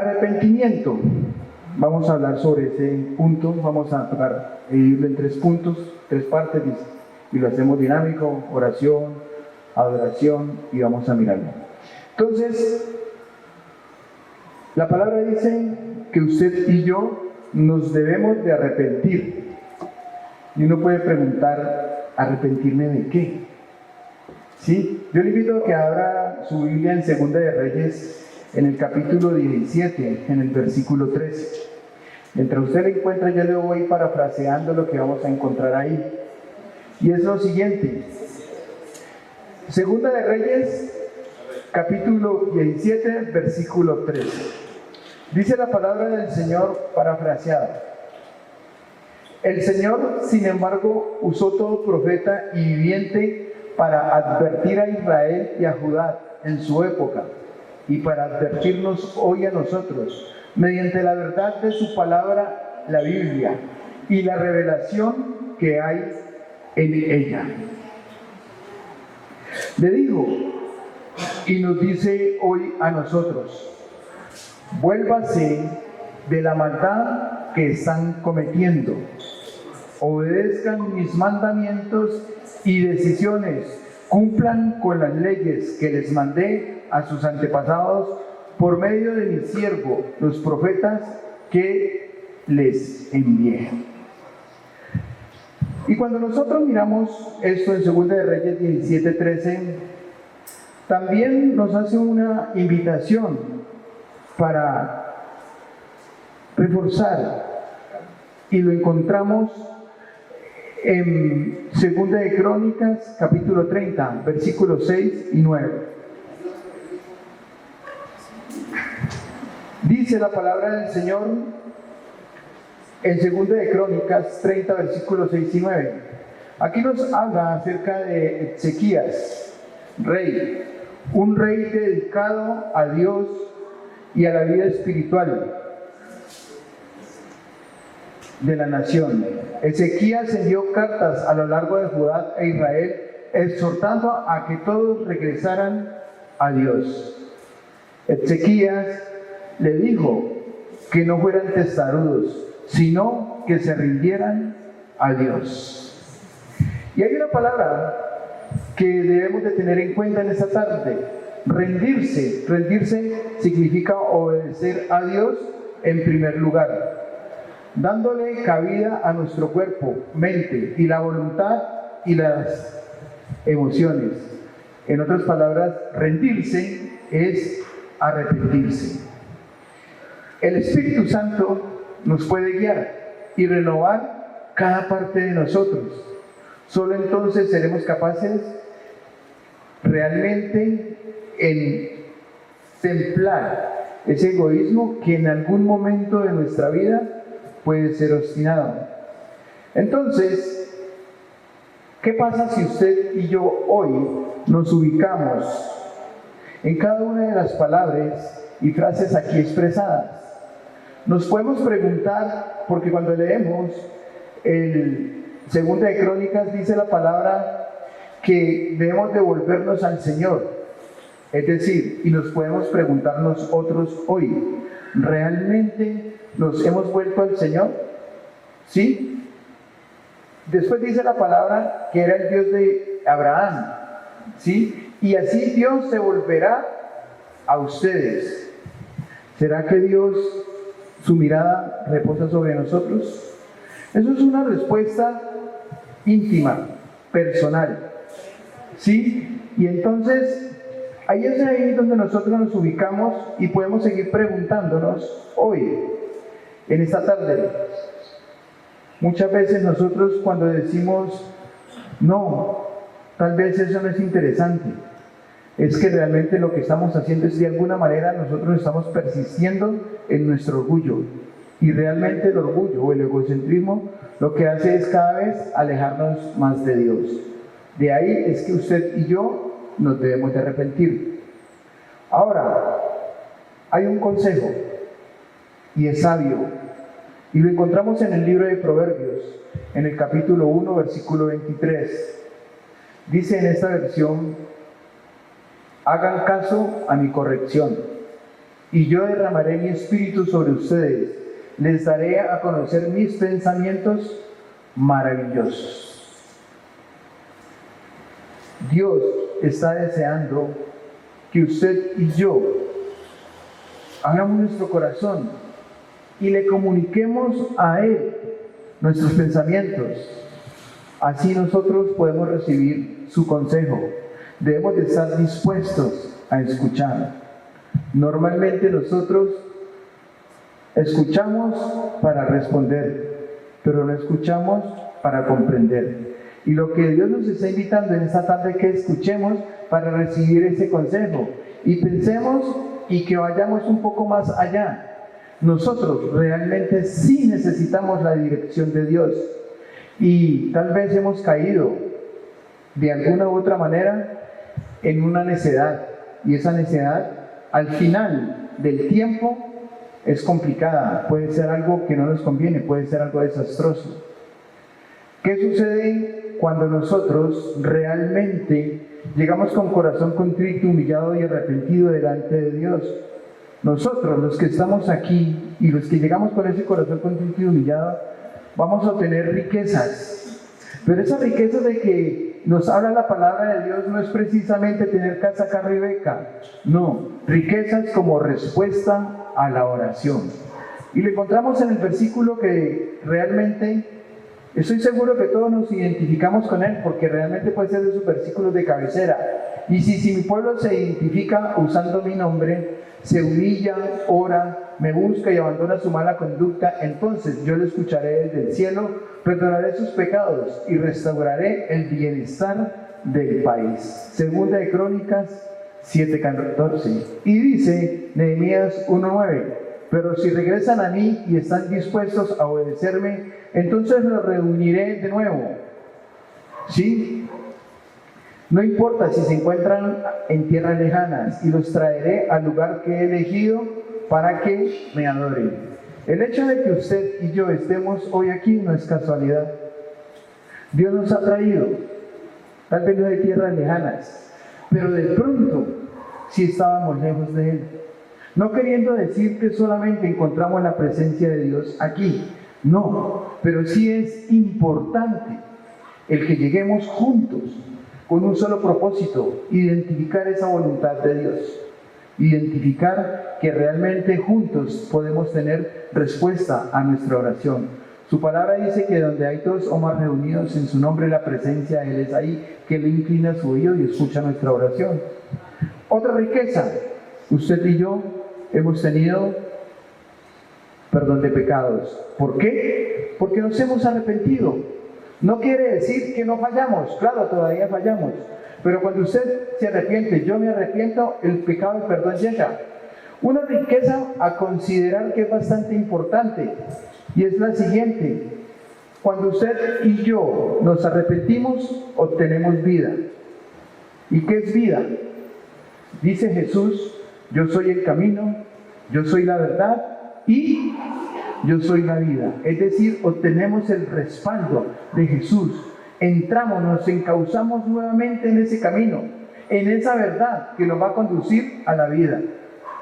Arrepentimiento. Vamos a hablar sobre ese punto, vamos a tocar dividirlo en 3 puntos, 3 partes, y lo hacemos dinámico: oración, adoración, y vamos a mirarlo. Entonces, la palabra dice que usted y yo nos debemos de arrepentir. Y uno puede preguntar, ¿arrepentirme de qué? ¿Sí? Yo le invito a que abra su Biblia en Segunda de Reyes, en el capítulo 17, en el versículo 13. Mientras usted lo encuentra, yo le voy parafraseando lo que vamos a encontrar ahí. Y es lo siguiente. Segunda de Reyes, capítulo 17, versículo 13. Dice la palabra del Señor parafraseada. El Señor, sin embargo, usó todo profeta y viviente para advertir a Israel y a Judá en su época, y para advertirnos hoy a nosotros, mediante la verdad de su palabra, la Biblia, y la revelación que hay en ella. Le dijo, y nos dice hoy a nosotros: vuélvase de la maldad que están cometiendo, obedezcan mis mandamientos y decisiones, cumplan con las leyes que les mandé a sus antepasados por medio de mi siervo, los profetas que les envié. Y cuando nosotros miramos esto en 2 de Reyes 17:13, también nos hace una invitación para reforzar, y lo encontramos en 2 de Crónicas, capítulo 30, versículos 6 y 9. Dice la palabra del Señor en 2 de Crónicas 30, versículos 6 y 9. Aquí nos habla acerca de Ezequías, rey, un rey dedicado a Dios y a la vida espiritual de la nación. Ezequías envió cartas a lo largo de Judá e Israel, exhortando a que todos regresaran a Dios. Ezequías le dijo que no fueran testarudos, sino que se rindieran a Dios. Y hay una palabra que debemos de tener en cuenta en esta tarde: rendirse. Rendirse significa obedecer a Dios en primer lugar, dándole cabida a nuestro cuerpo, mente y la voluntad y las emociones. En otras palabras, rendirse es arrepentirse. El Espíritu Santo nos puede guiar y renovar cada parte de nosotros. Solo entonces seremos capaces realmente en templar ese egoísmo que en algún momento de nuestra vida puede ser obstinado. Entonces, ¿qué pasa si usted y yo hoy nos ubicamos en cada una de las palabras y frases aquí expresadas? Nos podemos preguntar, porque cuando leemos el 2 de Crónicas dice la palabra que debemos devolvernos al Señor. Es decir, y nos podemos preguntar nosotros hoy, ¿realmente nos hemos vuelto al Señor? ¿Sí? Después dice la palabra que era el Dios de Abraham, ¿sí? Y así Dios se volverá a ustedes. ¿Será que Dios, su mirada reposa sobre nosotros? Eso es una respuesta íntima, personal, ¿sí? Y entonces, ahí es ahí donde nosotros nos ubicamos y podemos seguir preguntándonos hoy, en esta tarde. Muchas veces nosotros cuando decimos, no, tal vez eso no es interesante, es que realmente lo que estamos haciendo es, de alguna manera, nosotros estamos persistiendo en nuestro orgullo. Y realmente el orgullo o el egocentrismo lo que hace es cada vez alejarnos más de Dios. De ahí es que usted y yo nos debemos de arrepentir. Ahora, hay un consejo, y es sabio, y lo encontramos en el libro de Proverbios, en el capítulo 1, versículo 23. Dice en esta versión: hagan caso a mi corrección y yo derramaré mi espíritu sobre ustedes. Les daré a conocer mis pensamientos maravillosos. Dios está deseando que usted y yo abramos nuestro corazón y le comuniquemos a Él nuestros pensamientos. Así nosotros podemos recibir su consejo. Debemos de estar dispuestos a escuchar. Normalmente nosotros escuchamos para responder, pero no escuchamos para comprender. Y lo que Dios nos está invitando en esta tarde es que escuchemos para recibir ese consejo y pensemos y que vayamos un poco más allá. Nosotros realmente sí necesitamos la dirección de Dios y tal vez hemos caído de alguna u otra manera en una necedad, y esa necedad al final del tiempo es complicada, puede ser algo que no nos conviene, puede ser algo desastroso. ¿Qué sucede cuando nosotros realmente llegamos con corazón contrito, humillado y arrepentido delante de Dios? Nosotros, los que estamos aquí y los que llegamos con ese corazón contrito y humillado, vamos a obtener riquezas. Pero esa riqueza de que nos habla la palabra de Dios no es precisamente tener casa, carro y beca. No, riquezas como respuesta a la oración. Y lo encontramos en el versículo que realmente estoy seguro que todos nos identificamos con él, porque realmente puede ser de sus versículos de cabecera. Y si mi pueblo se identifica usando mi nombre, se humilla, ora, me busca y abandona su mala conducta, entonces yo le escucharé desde el cielo, perdonaré sus pecados y restauraré el bienestar del país. Segunda de Crónicas 7:14. Y dice Nehemías 1:9, pero si regresan a mí y están dispuestos a obedecerme, entonces los reuniré de nuevo. ¿Sí? No importa si se encuentran en tierras lejanas, y los traeré al lugar que he elegido para que me adoren. El hecho de que usted y yo estemos hoy aquí no es casualidad. Dios nos ha traído, tal vez no de tierras lejanas, pero de pronto sí estábamos lejos de Él. No queriendo decir que solamente encontramos la presencia de Dios aquí, no, pero sí es importante el que lleguemos juntos con un solo propósito: identificar esa voluntad de Dios, identificar que realmente juntos podemos tener respuesta a nuestra oración. Su palabra dice que donde hay dos o más reunidos en su nombre, la presencia de Él es ahí, que Él inclina su oído y escucha nuestra oración. Otra riqueza: usted y yo hemos tenido perdón de pecados. ¿Por qué? Porque nos hemos arrepentido. No quiere decir que no fallamos, claro, todavía fallamos, pero cuando usted se arrepiente, yo me arrepiento, el pecado, el perdón llega. Una riqueza a considerar que es bastante importante, y es la siguiente: cuando usted y yo nos arrepentimos, obtenemos vida. ¿Y qué es vida? Dice Jesús: yo soy el camino, yo soy la verdad y yo soy la vida. Es decir, obtenemos el respaldo de Jesús. Entramos, nos encauzamos nuevamente en ese camino, en esa verdad que nos va a conducir a la vida.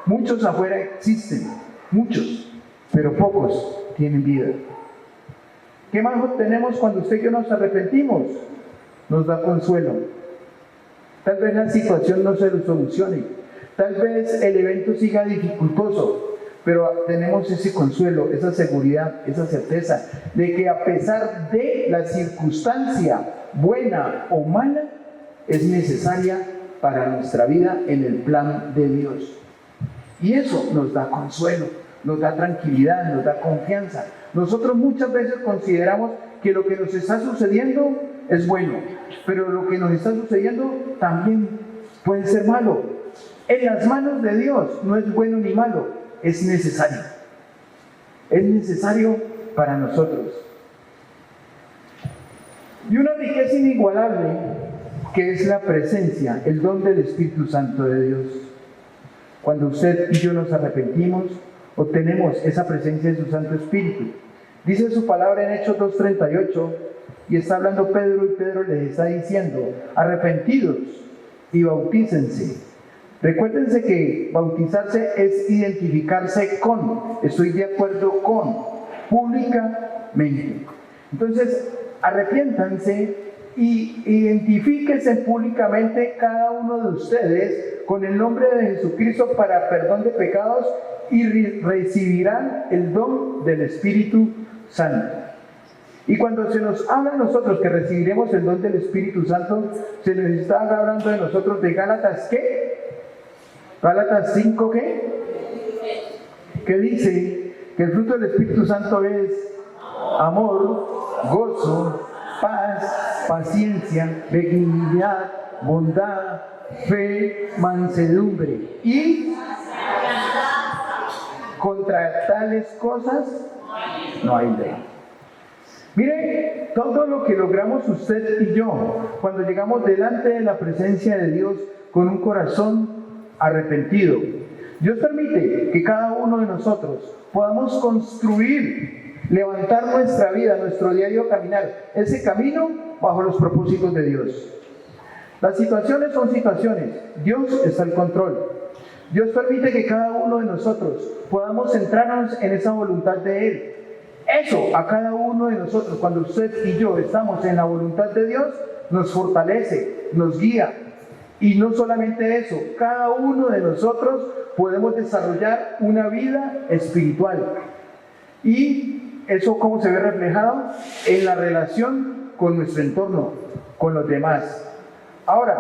Muchos afuera existen, muchos, pero pocos tienen vida. ¿Qué más obtenemos cuando usted y yo nos arrepentimos? Nos da consuelo. Tal vez la situación no se solucione, tal vez el evento siga dificultoso, pero tenemos ese consuelo, esa seguridad, esa certeza de que a pesar de la circunstancia buena o mala, es necesaria para nuestra vida en el plan de Dios. Y eso nos da consuelo, nos da tranquilidad, nos da confianza. Nosotros muchas veces consideramos que lo que nos está sucediendo es bueno, pero lo que nos está sucediendo también puede ser malo. En las manos de Dios no es bueno ni malo, es necesario. Es necesario para nosotros. Y una riqueza inigualable que es la presencia, el don del Espíritu Santo de Dios. Cuando usted y yo nos arrepentimos, obtenemos esa presencia de su Santo Espíritu. Dice su palabra en Hechos 2:38, y está hablando Pedro, y Pedro les está diciendo: arrepentidos y bautícense Recuérdense que bautizarse es identificarse con, estoy de acuerdo con, públicamente. Entonces, arrepiéntanse y identifíquense públicamente cada uno de ustedes con el nombre de Jesucristo para perdón de pecados y recibirán el don del Espíritu Santo. Y cuando se nos habla a nosotros que recibiremos el don del Espíritu Santo, se nos está hablando de nosotros de Gálatas, ¿qué? Gálatas 5, ¿qué? Que dice que el fruto del Espíritu Santo es amor, gozo, paz, paciencia, benignidad, bondad, fe, mansedumbre. Y contra tales cosas no hay ley. Mire, todo lo que logramos usted y yo cuando llegamos delante de la presencia de Dios con un corazón arrepentido. Dios permite que cada uno de nosotros podamos construir, levantar nuestra vida, nuestro diario caminar, ese camino bajo los propósitos de Dios. Las situaciones son situaciones, Dios está al control. Dios permite que cada uno de nosotros podamos centrarnos en esa voluntad de Él. Eso a cada uno de nosotros, cuando usted y yo estamos en la voluntad de Dios, nos fortalece, nos guía. Y no solamente eso, cada uno de nosotros podemos desarrollar una vida espiritual. Y eso cómo se ve reflejado en la relación con nuestro entorno, con los demás. Ahora,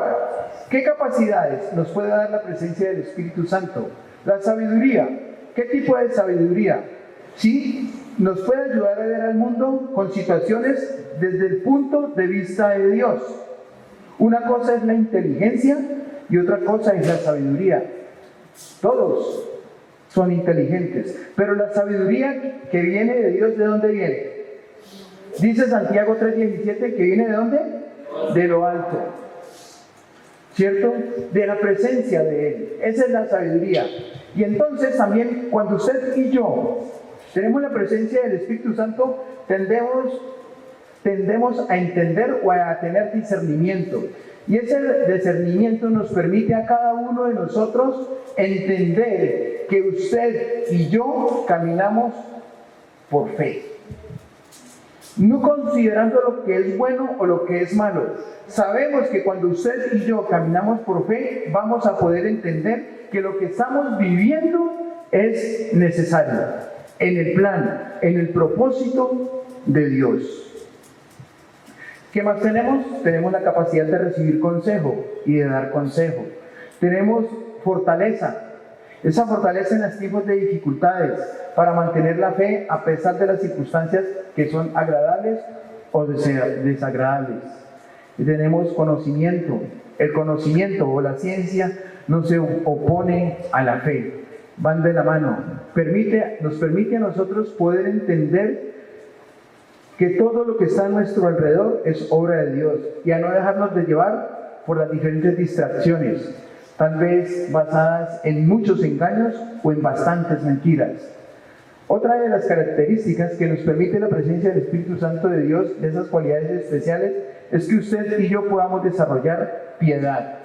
¿qué capacidades nos puede dar la presencia del Espíritu Santo? La sabiduría. ¿Qué tipo de sabiduría? Sí, nos puede ayudar a ver al mundo con situaciones desde el punto de vista de Dios. Una cosa es la inteligencia y otra cosa es la sabiduría. Todos son inteligentes, pero la sabiduría que viene de Dios, ¿de dónde viene? Dice Santiago 3:17 que viene ¿de dónde? De lo alto, ¿cierto? De la presencia de Él. Esa es la sabiduría. Y entonces también cuando usted y yo tenemos la presencia del Espíritu Santo, tendemos a entender o a tener discernimiento. Y ese discernimiento nos permite a cada uno de nosotros entender que usted y yo caminamos por fe. No considerando lo que es bueno o lo que es malo. Sabemos que cuando usted y yo caminamos por fe, vamos a poder entender que lo que estamos viviendo es necesario en el plan, en el propósito de Dios. ¿Qué más tenemos? Tenemos la capacidad de recibir consejo y de dar consejo. Tenemos fortaleza. Esa fortaleza en los tiempos de dificultades para mantener la fe a pesar de las circunstancias que son agradables o desagradables. Y tenemos conocimiento. El conocimiento o la ciencia no se opone a la fe. Van de la mano. Nos permite a nosotros poder entender que todo lo que está a nuestro alrededor es obra de Dios y a no dejarnos de llevar por las diferentes distracciones, tal vez basadas en muchos engaños o en bastantes mentiras. Otra de las características que nos permite la presencia del Espíritu Santo de Dios, de esas cualidades especiales, es que usted y yo podamos desarrollar piedad.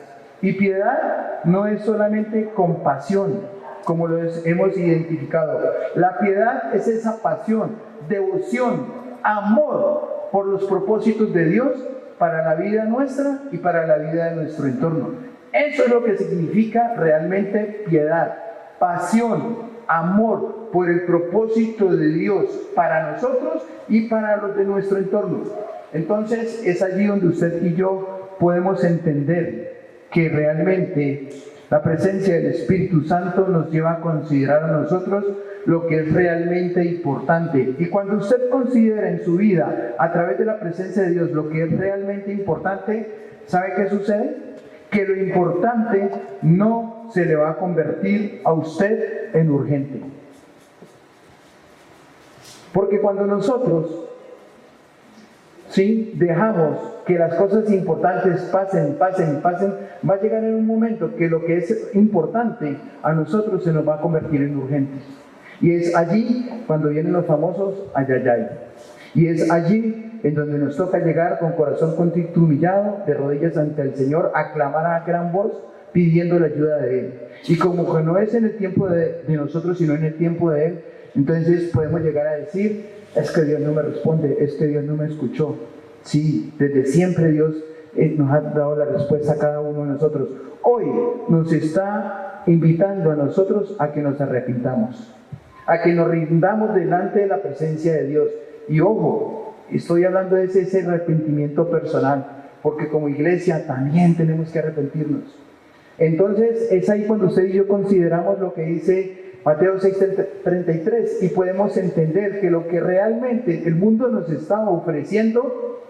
Y piedad no es solamente compasión, como lo hemos identificado. La piedad es esa pasión, devoción, amor por los propósitos de Dios para la vida nuestra y para la vida de nuestro entorno. Eso es lo que significa realmente piedad, pasión, amor por el propósito de Dios para nosotros y para los de nuestro entorno. Entonces es allí donde usted y yo podemos entender que realmente la presencia del Espíritu Santo nos lleva a considerar a nosotros lo que es realmente importante. Y cuando usted considera en su vida, a través de la presencia de Dios, lo que es realmente importante, ¿sabe qué sucede? Que lo importante no se le va a convertir a usted en urgente. Porque cuando nosotros dejamos que las cosas importantes pasen, va a llegar en un momento que lo que es importante a nosotros se nos va a convertir en urgente. Y es allí cuando vienen los famosos ayayay. Y es allí en donde nos toca llegar con corazón contrito, humillado, de rodillas ante el Señor, a clamar a gran voz pidiendo la ayuda de Él. Y como que no es en el tiempo de nosotros, sino en el tiempo de Él, entonces podemos llegar a decir, es que Dios no me responde, es que Dios no me escuchó. Sí, desde siempre Dios nos ha dado la respuesta a cada uno de nosotros. Hoy nos está invitando a nosotros a que nos arrepintamos, a que nos rindamos delante de la presencia de Dios. Y ojo, estoy hablando de ese arrepentimiento personal, porque como iglesia también tenemos que arrepentirnos. Entonces es ahí cuando usted y yo consideramos lo que dice Mateo 6:33 y podemos entender que lo que realmente el mundo nos está ofreciendo,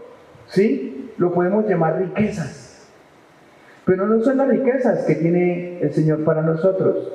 ¿sí?, lo podemos llamar riquezas. Pero no son las riquezas que tiene el Señor para nosotros,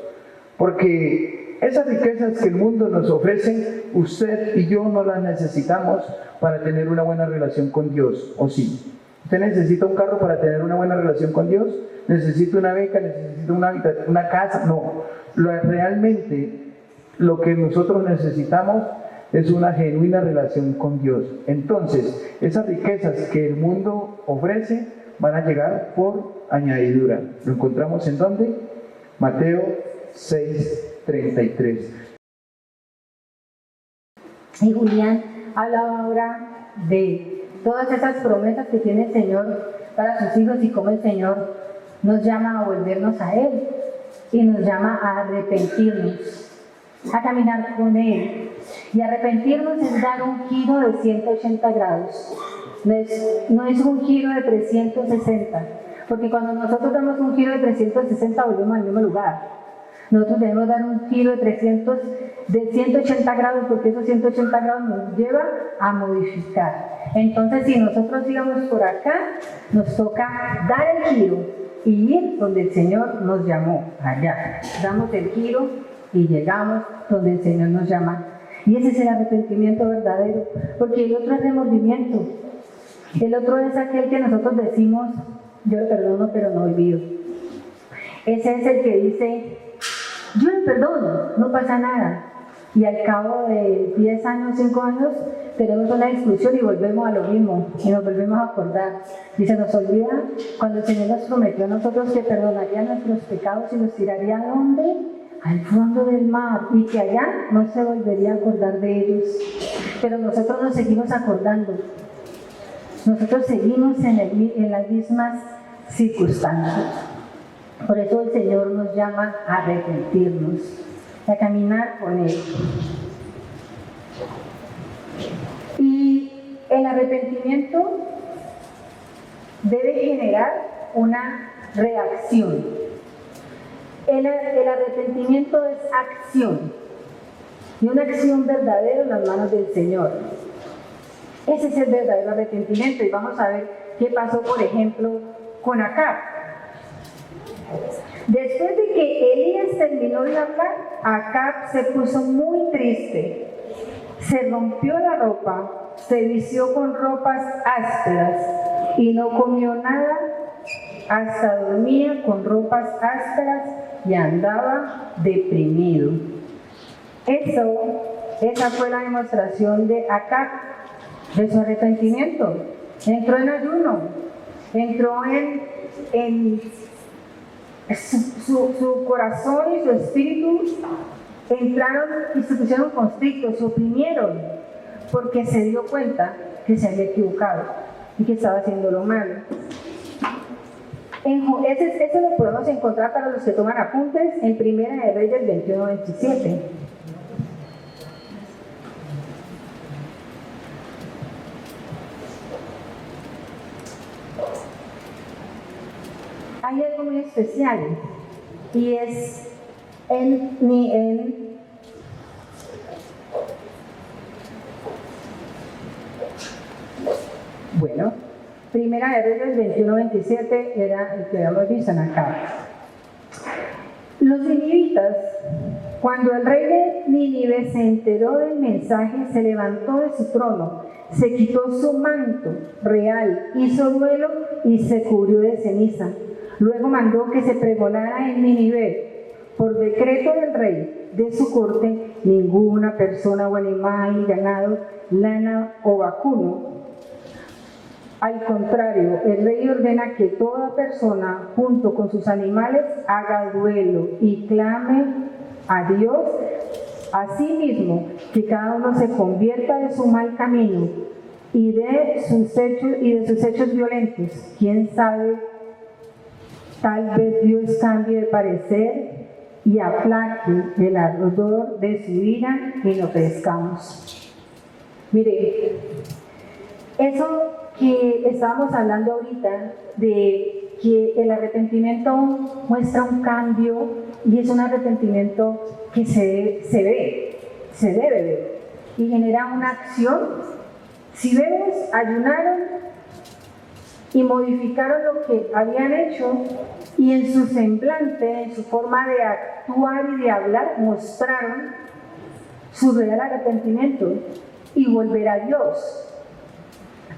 porque esas riquezas que el mundo nos ofrece, usted y yo no las necesitamos para tener una buena relación con Dios, ¿o sí? ¿Usted necesita un carro para tener una buena relación con Dios? ¿Necesita una beca? ¿Necesita una casa? No. Realmente lo que nosotros necesitamos es una genuina relación con Dios. Entonces, esas riquezas que el mundo ofrece van a llegar por añadidura. ¿Lo encontramos en dónde? Mateo 6:33. Y Julián hablaba ahora de todas esas promesas que tiene el Señor para sus hijos y cómo el Señor nos llama a volvernos a Él y nos llama a arrepentirnos, a caminar con Él. Y arrepentirnos es dar un giro de 180 grados, no es un giro de 360, porque cuando nosotros damos un giro de 360 volvemos al mismo lugar. Nosotros debemos dar un giro de 180 grados, porque esos 180 grados nos lleva a modificar. Entonces, si nosotros íbamos por acá, nos toca dar el giro y ir donde el Señor nos llamó, allá. Damos el giro y llegamos donde el Señor nos llama. Y ese es el arrepentimiento verdadero, porque el otro es remordimiento. El otro es aquel que nosotros decimos, yo le perdono pero no olvido. Ese es el que dice, yo le perdono, no pasa nada. Y al cabo de 10 años, 5 años, tenemos una discusión y volvemos a lo mismo, y nos volvemos a acordar. Y se nos olvida cuando el Señor nos prometió a nosotros que perdonaría nuestros pecados y los tiraría ¿a dónde? Al fondo del mar, y que allá no se volvería a acordar de ellos. Pero nosotros nos seguimos acordando. Nosotros seguimos en las mismas circunstancias. Por eso el Señor nos llama a arrepentirnos, a caminar con Él. Y el arrepentimiento debe generar una reacción. El arrepentimiento es acción, y una acción verdadera en las manos del Señor. Ese es el verdadero arrepentimiento, y vamos a ver qué pasó, por ejemplo, con Acab. Después de que Elías terminó de hablar, Acab se puso muy triste. Se rompió la ropa, se vistió con ropas ásperas y no comió nada, hasta dormía con ropas ásperas y andaba deprimido. Esa fue la demostración de Acab, de su arrepentimiento. Entró en ayuno, entró en su corazón y su espíritu entraron y se pusieron constrictos, se oprimieron, porque se dio cuenta que se había equivocado y que estaba haciendo lo malo. Eso lo podemos encontrar para los que toman apuntes en Primera de Reyes 21:27. Hay algo muy especial, y es bueno, Primera de Reyes 21:27 era el que habíamos visto en acá. Los ninivitas, cuando el rey de Nínive se enteró del mensaje, se levantó de su trono, se quitó su manto real, hizo duelo y se cubrió de ceniza. Luego mandó que se pregonara en Nínive, por decreto del rey, de su corte, ninguna persona o animal, ganado, lana o vacuno, Al contrario, el rey ordena que toda persona, junto con sus animales, haga duelo y clame a Dios. Asimismo, que cada uno se convierta de su mal camino y de sus hechos violentos. ¿Quién sabe? Tal vez Dios cambie de parecer y aplaque el ardor de su ira y no perezcamos. Mire, eso que estábamos hablando ahorita, de que el arrepentimiento muestra un cambio y es un arrepentimiento que se debe ver y genera una acción. Si vemos, ayunaron y modificaron lo que habían hecho y en su semblante, en su forma de actuar y de hablar, mostraron su real arrepentimiento y volver a Dios.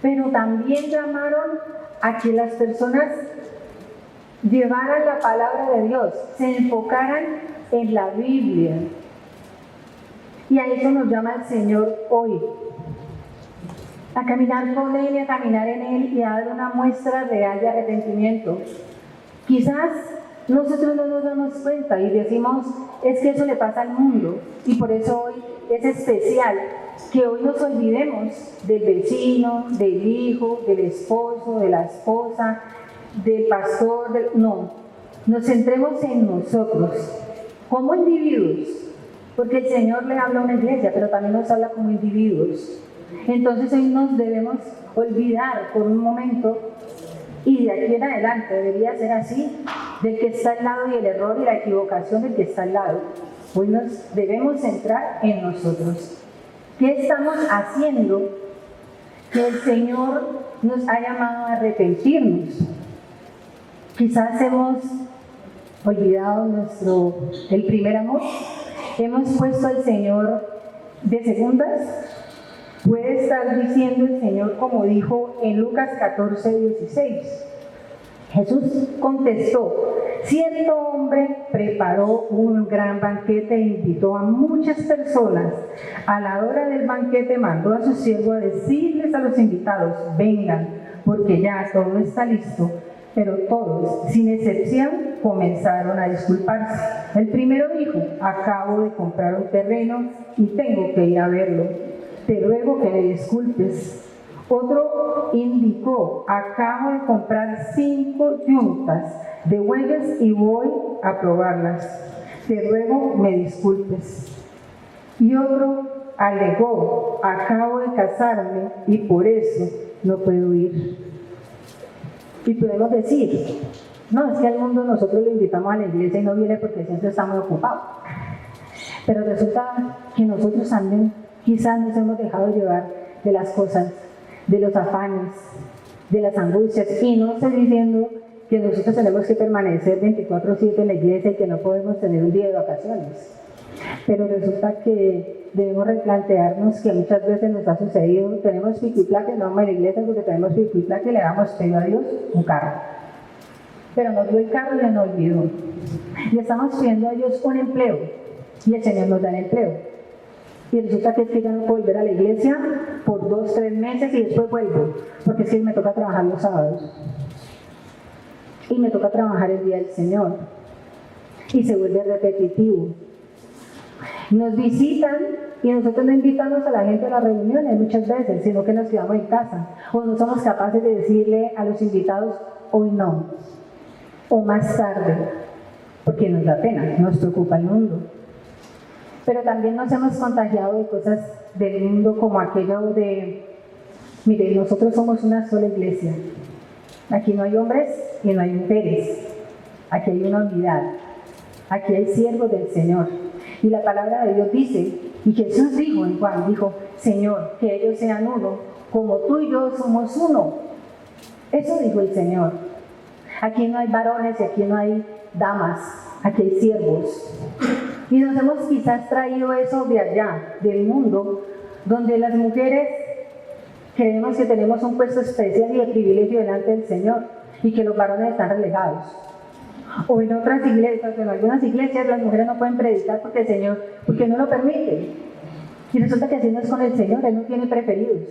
Pero también llamaron a que las personas llevaran la palabra de Dios, se enfocaran en la Biblia. Y a eso nos llama el Señor hoy. A caminar con Él y a caminar en Él y a dar una muestra real de arrepentimiento. Quizás nosotros no nos damos cuenta y decimos, es que eso le pasa al mundo. Y por eso hoy es especial que hoy nos olvidemos del vecino, del hijo, del esposo, de la esposa, del pastor, no, nos centremos en nosotros, como individuos, porque el Señor le habla a una iglesia, pero también nos habla como individuos. Entonces hoy nos debemos olvidar por un momento, y de aquí en adelante debería ser así, del que está al lado y el error y la equivocación del que está al lado. Hoy nos debemos centrar en nosotros. ¿Qué estamos haciendo que el Señor nos ha llamado a arrepentirnos? Quizás hemos olvidado el primer amor. Hemos puesto al Señor de segundas. Puede estar diciendo el Señor como dijo en Lucas 14:16. Jesús contestó, cierto hombre preparó un gran banquete e invitó a muchas personas. A la hora del banquete mandó a su siervo a decirles a los invitados, vengan, porque ya todo está listo. Pero todos, sin excepción, comenzaron a disculparse. El primero dijo, acabo de comprar un terreno y tengo que ir a verlo. Te ruego que me disculpes. Otro indicó, acabo de comprar 5 yuntas de bueyes y voy a probarlas. Te ruego me disculpes. Y otro alegó, acabo de casarme y por eso no puedo ir. Y podemos decir, no, es que al mundo nosotros lo invitamos a la iglesia y no viene porque siempre estamos ocupados. Pero resulta que nosotros también quizás nos hemos dejado llevar de las cosas, de los afanes, de las angustias. Y no estoy diciendo que nosotros tenemos que permanecer 24/7 en la iglesia y que no podemos tener un día de vacaciones. Pero resulta que debemos replantearnos que muchas veces nos ha sucedido, tenemos pico y placa, no vamos a la iglesia porque tenemos pico y placa y le damos pedido a Dios un carro. Pero nos dio el carro y nos olvidó. Le estamos pidiendo a Dios un empleo y el Señor nos da el empleo. Y resulta que es que ya no puedo volver a la iglesia por 2-3 meses y después vuelvo, porque es que me toca trabajar los sábados. Y me toca trabajar el día del Señor. Y se vuelve repetitivo. Nos visitan y nosotros no invitamos a la gente a las reuniones muchas veces, sino que nos quedamos en casa. O no somos capaces de decirle a los invitados, hoy no, o más tarde, porque nos da pena, nos preocupa el mundo. Pero también nos hemos contagiado de cosas del mundo como aquello de, mire, nosotros somos una sola iglesia. Aquí no hay hombres y no hay mujeres. Aquí hay una unidad. Aquí hay siervos del Señor. Y la palabra de Dios dice, y Jesús dijo en Juan, dijo, Señor, que ellos sean uno, como tú y yo somos uno. Eso dijo el Señor. Aquí no hay varones y aquí no hay damas, aquí hay siervos. Y nos hemos quizás traído eso de allá, del mundo, donde las mujeres creemos que tenemos un puesto especial y de privilegio delante del Señor y que los varones están relegados. O en otras iglesias, en algunas iglesias las mujeres no pueden predicar porque el Señor, porque no lo permite. Y resulta que así no es con el Señor, Él no tiene preferidos.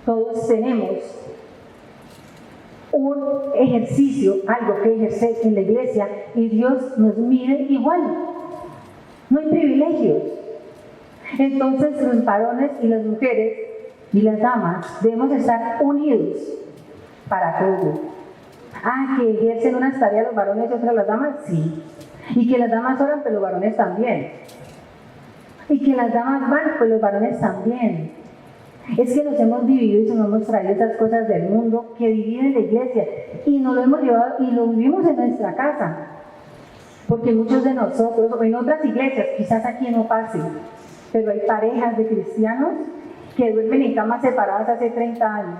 Todos tenemos un ejercicio, algo que ejercer en la iglesia, y Dios nos mire igual. No hay privilegios. Entonces los varones y las mujeres y las damas debemos estar unidos para todo. Que ejercen unas tareas los varones y otras las damas, sí. Y que las damas oran, pero los varones también. Y que las damas van, pues los varones también. Es que nos hemos dividido y nos hemos traído esas cosas del mundo que dividen la iglesia. Y nos lo hemos llevado y lo vivimos en nuestra casa. Porque muchos de nosotros, o en otras iglesias, quizás aquí no pase, pero hay parejas de cristianos que duermen en camas separadas hace 30 años.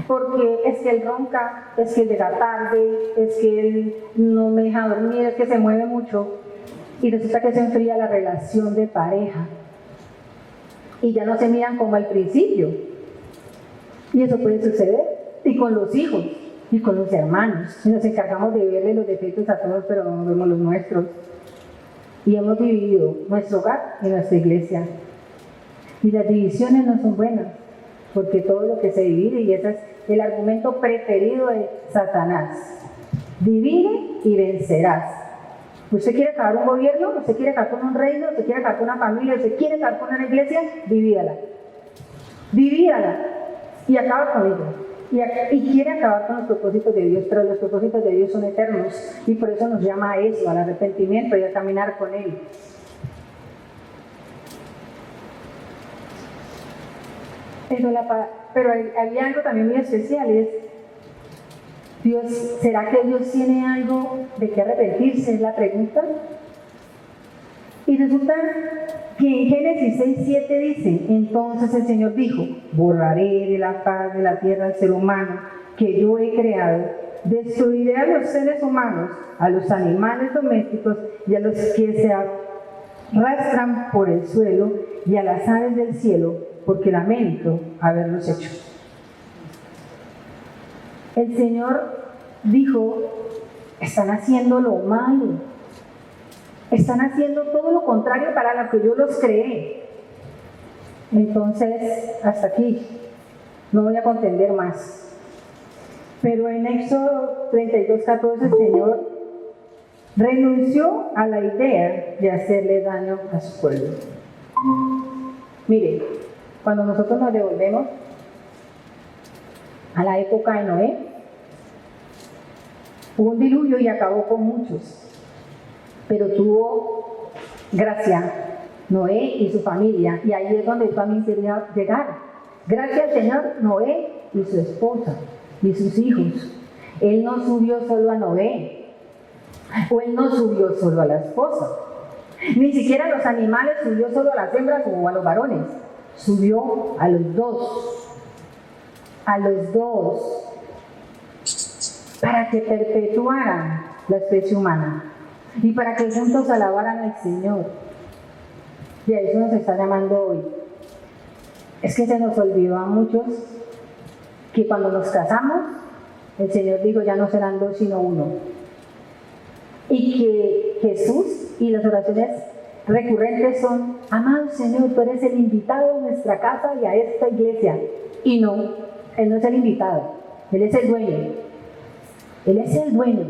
Porque es que él ronca, es que él llega tarde, es que él no me deja dormir, es que se mueve mucho. Y resulta que se enfría la relación de pareja. Y ya no se miran como al principio. Y eso puede suceder. Y con los hijos, y con los hermanos. Y nos encargamos de verle los defectos a todos, pero no vemos los nuestros. Y hemos dividido nuestro hogar y nuestra iglesia. Y las divisiones no son buenas, porque todo lo que se divide, y ese es el argumento preferido de Satanás: divide y vencerás. ¿Usted quiere acabar un gobierno? ¿Usted quiere acabar con un reino? ¿Usted quiere acabar con una familia? ¿Usted quiere acabar con una iglesia? Divídala. Divídala y acaba con ella. Y quiere acabar con los propósitos de Dios, pero los propósitos de Dios son eternos, y por eso nos llama a eso, al arrepentimiento y a caminar con Él. Pero había algo también muy especial, es ¿será que Dios tiene algo de qué arrepentirse? Es la pregunta. Y resulta que en Génesis 6:7 dice: entonces el Señor dijo, borraré de la faz de la tierra al ser humano que yo he creado, destruiré a los seres humanos, a los animales domésticos y a los que se arrastran por el suelo y a las aves del cielo, porque lamento haberlos hecho. El Señor dijo: están haciendo lo malo, están haciendo todo lo contrario para lo que yo los creé. Entonces, hasta aquí, no voy a contender más. Pero en Éxodo 32:14 el Señor renunció a la idea de hacerle daño a su pueblo. Mire, cuando nosotros nos devolvemos a la época de Noé, hubo un diluvio y acabó con muchos, pero tuvo gracia Noé y su familia, y ahí es donde yo también quería llegar. Gracias al Señor, Noé y su esposa y sus hijos. Él no subió solo a Noé, o él no subió solo a la esposa, ni siquiera a los animales subió solo a las hembras o a los varones, subió a los dos, para que perpetuaran la especie humana y para que juntos alabaran al Señor. Y a eso nos está llamando hoy. Es que se nos olvidó a muchos que cuando nos casamos, el Señor dijo: ya no serán dos sino uno. Y que Jesús y las oraciones recurrentes son: amado Señor, tú eres el invitado a nuestra casa y a esta iglesia. Y no, Él no es el invitado, Él es el dueño. Él es el dueño.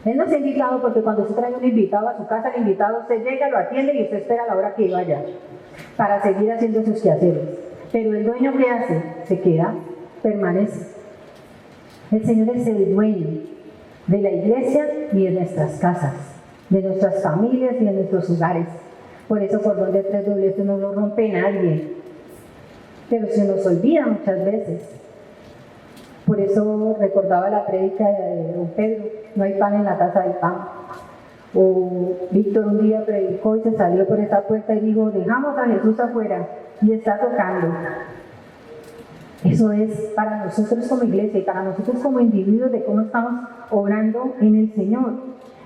Él no es el invitado, porque cuando usted trae un invitado a su casa, el invitado, usted llega, lo atiende y usted espera a la hora que vaya para seguir haciendo sus quehaceres. Pero el dueño, ¿qué hace? Se queda, permanece. El Señor es el dueño de la iglesia y de nuestras casas, de nuestras familias y de nuestros hogares. Por eso cordón de tres dobleces no lo rompe nadie, pero se nos olvida muchas veces. Por eso recordaba la prédica de don Pedro: no hay pan en la taza del pan. O Víctor un día predicó y se salió por esa puerta y dijo: dejamos a Jesús afuera y está tocando. Eso es para nosotros como iglesia y para nosotros como individuos, de cómo estamos obrando en el Señor.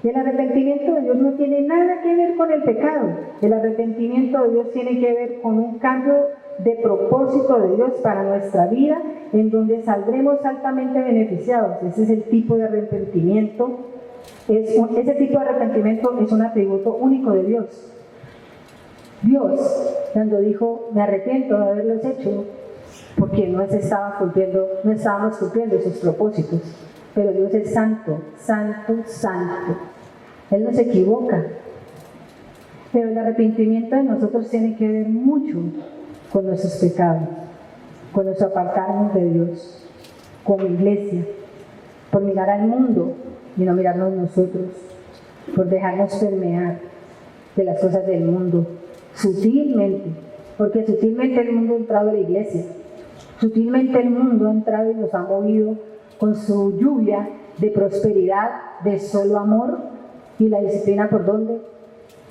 El arrepentimiento de Dios no tiene nada que ver con el pecado. El arrepentimiento de Dios tiene que ver con un cambio de propósito de Dios para nuestra vida, en donde saldremos altamente beneficiados. Ese es el tipo de arrepentimiento. Ese tipo de arrepentimiento es un atributo único de Dios. Dios, cuando dijo: me arrepiento de haberlos hecho, porque no estábamos cumpliendo sus propósitos. Pero Dios es santo, santo, santo. Él no se equivoca. Pero el arrepentimiento de nosotros tiene que ver mucho con nuestros pecados, con nuestro apartarnos de Dios, como iglesia, por mirar al mundo y no mirarnos nosotros, por dejarnos permear de las cosas del mundo, sutilmente, porque sutilmente el mundo ha entrado a la iglesia, sutilmente el mundo ha entrado y nos ha movido con su lluvia de prosperidad, de solo amor, y la disciplina por dónde.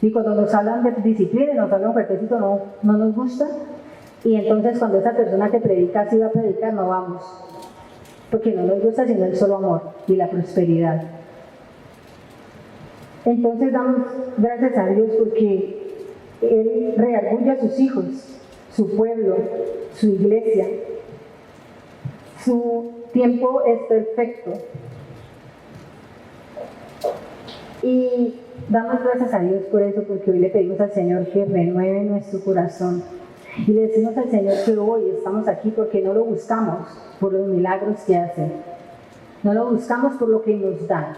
Y cuando nos hablan de disciplina, nos hablan fuertecito, no nos gusta, y entonces cuando esa persona que predica así va a predicar, no vamos, porque no nos gusta sino el solo amor y la prosperidad. Entonces damos gracias a Dios porque Él redarguye a sus hijos, su pueblo, su iglesia. Su tiempo es perfecto. Y damos gracias a Dios por eso, porque hoy le pedimos al Señor que renueve nuestro corazón. Y le decimos al Señor que hoy estamos aquí porque no lo buscamos por los milagros que hace. No lo buscamos por lo que nos da.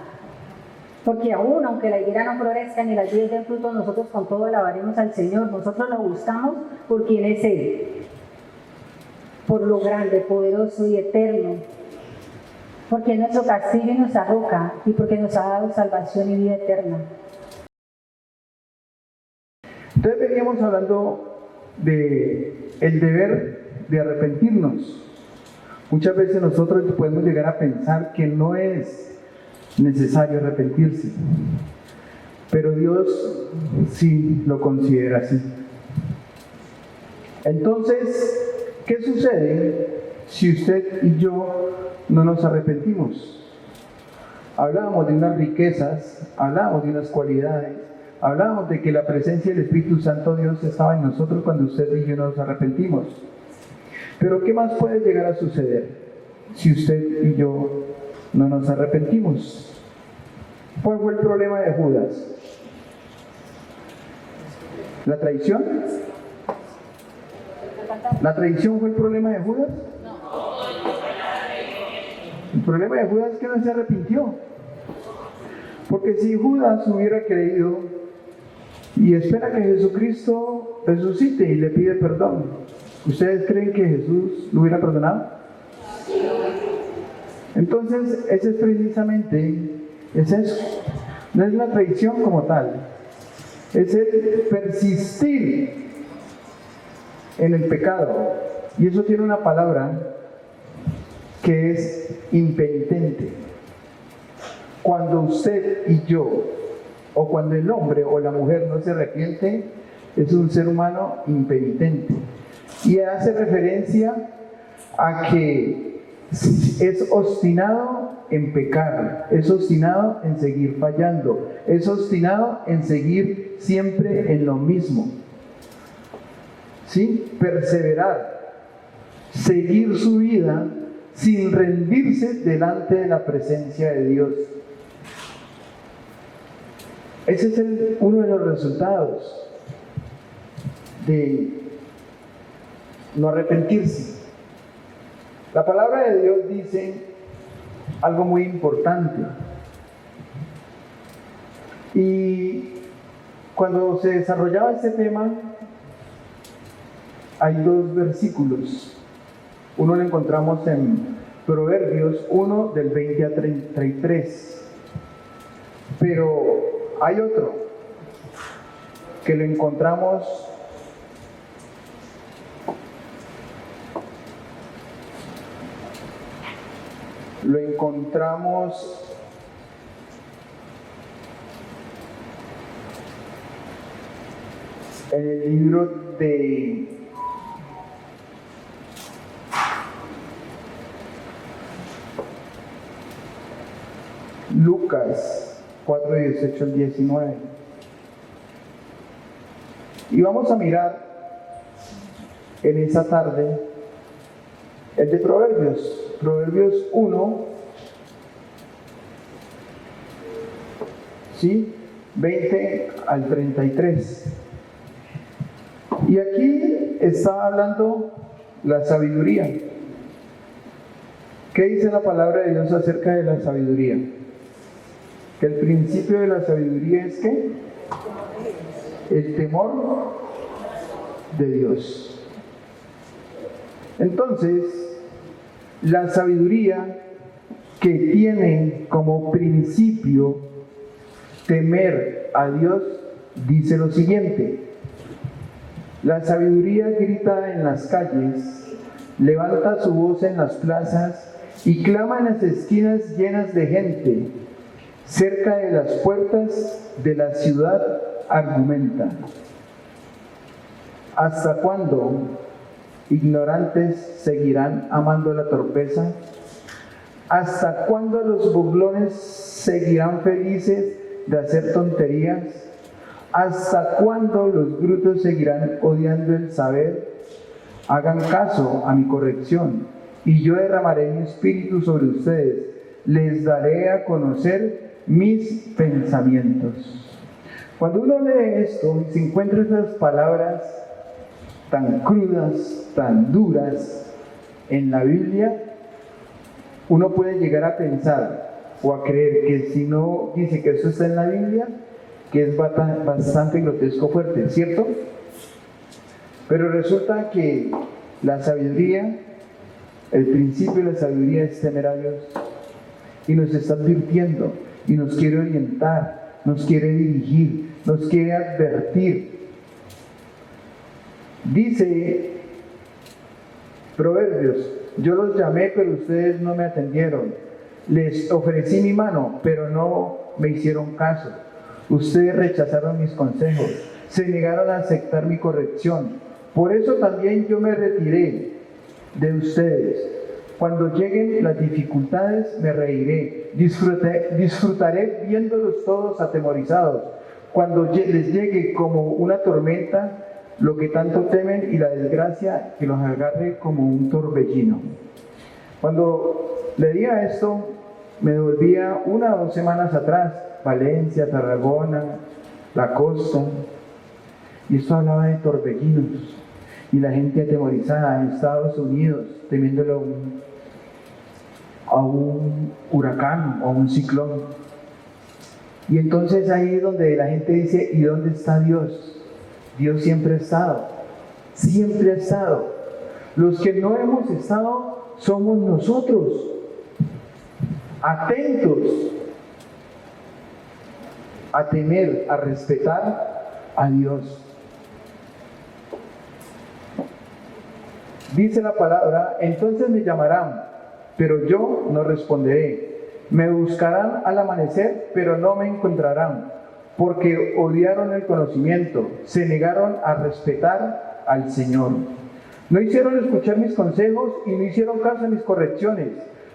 Porque aún, aunque la higuera no florezca ni las vides den fruto, nosotros con todo alabaremos al Señor. Nosotros lo buscamos por quien es Él. Por lo grande, poderoso y eterno. Porque es nuestro castillo y nuestra roca, y porque nos ha dado salvación y vida eterna. Entonces veníamos hablando de el deber de arrepentirnos. Muchas veces nosotros podemos llegar a pensar que no es necesario arrepentirse, pero Dios sí lo considera así. Entonces, ¿qué sucede si usted y yo no nos arrepentimos? Hablábamos de unas riquezas, hablábamos de unas cualidades, hablábamos de que la presencia del Espíritu Santo Dios estaba en nosotros cuando usted y yo nos arrepentimos. Pero ¿qué más puede llegar a suceder si usted y yo no nos arrepentimos? ¿Cuál fue el problema de Judas? ¿La traición? ¿La traición fue el problema de Judas? El problema de Judas es que no se arrepintió. Porque si Judas hubiera creído y espera que Jesucristo resucite y le pide perdón, ¿ustedes creen que Jesús lo hubiera perdonado? Entonces, ese es precisamente, es eso. No es la traición como tal, es el persistir en el pecado. Y eso tiene una palabra que es impenitente. Cuando usted y yo, o cuando el hombre o la mujer no se arrepiente, es un ser humano impenitente. Y hace referencia a que es obstinado en pecar, es obstinado en seguir fallando, es obstinado en seguir siempre en lo mismo. ¿Sí? Perseverar, seguir su vida sin rendirse delante de la presencia de Dios. Ese es uno de los resultados de no arrepentirse. La palabra de Dios dice algo muy importante. Y cuando se desarrollaba este tema, hay dos versículos. Uno lo encontramos en Proverbios 1, del 20 a 33. Pero hay otro que lo encontramos en el libro de Lucas 4, 18 al 19. Y vamos a mirar en esa tarde el de Proverbios 1, ¿sí? 20 al 33. Y aquí está hablando la sabiduría. ¿Qué dice la palabra de Dios acerca de la sabiduría? Que el principio de la sabiduría es ¿qué? El temor de Dios. Entonces, la sabiduría que tiene como principio temer a Dios dice lo siguiente: la sabiduría grita en las calles, levanta su voz en las plazas y clama en las esquinas llenas de gente. Cerca de las puertas de la ciudad argumenta. ¿Hasta cuándo ignorantes seguirán amando la torpeza? ¿Hasta cuándo los burlones seguirán felices de hacer tonterías? ¿Hasta cuándo los brutos seguirán odiando el saber? Hagan caso a mi corrección, y yo derramaré mi espíritu sobre ustedes. Les daré a conocer mis pensamientos. Cuando uno lee esto y se encuentra esas palabras tan crudas, tan duras en la Biblia, uno puede llegar a pensar o a creer que si no dice que eso está en la Biblia, que es bastante grotesco fuerte, ¿cierto? Pero resulta que la sabiduría, el principio de la sabiduría es temer a Dios, y nos está advirtiendo y nos quiere orientar, nos quiere dirigir, nos quiere advertir. Dice Proverbios: yo los llamé, pero ustedes no me atendieron. Les ofrecí mi mano, pero no me hicieron caso. Ustedes rechazaron mis consejos, se negaron a aceptar mi corrección. Por eso también yo me retiré de ustedes. Cuando lleguen las dificultades, me reiré. Disfrutaré viéndolos todos atemorizados. Cuando les llegue como una tormenta lo que tanto temen y la desgracia que los agarre como un torbellino. Cuando leía esto, me devolvía 1 o 2 semanas atrás, Valencia, Tarragona, la costa, y esto hablaba de torbellinos y la gente atemorizada en Estados Unidos, temiéndole a un huracán o a un ciclón. Y entonces ahí es donde la gente dice: ¿y dónde está Dios? Dios siempre ha estado, siempre ha estado. Los que no hemos estado somos nosotros, atentos a temer, a respetar a Dios. Dice la palabra: entonces me llamarán, pero yo no responderé. Me buscarán al amanecer, pero no me encontrarán, porque odiaron el conocimiento, se negaron a respetar al Señor. No hicieron escuchar mis consejos y no hicieron caso a mis correcciones.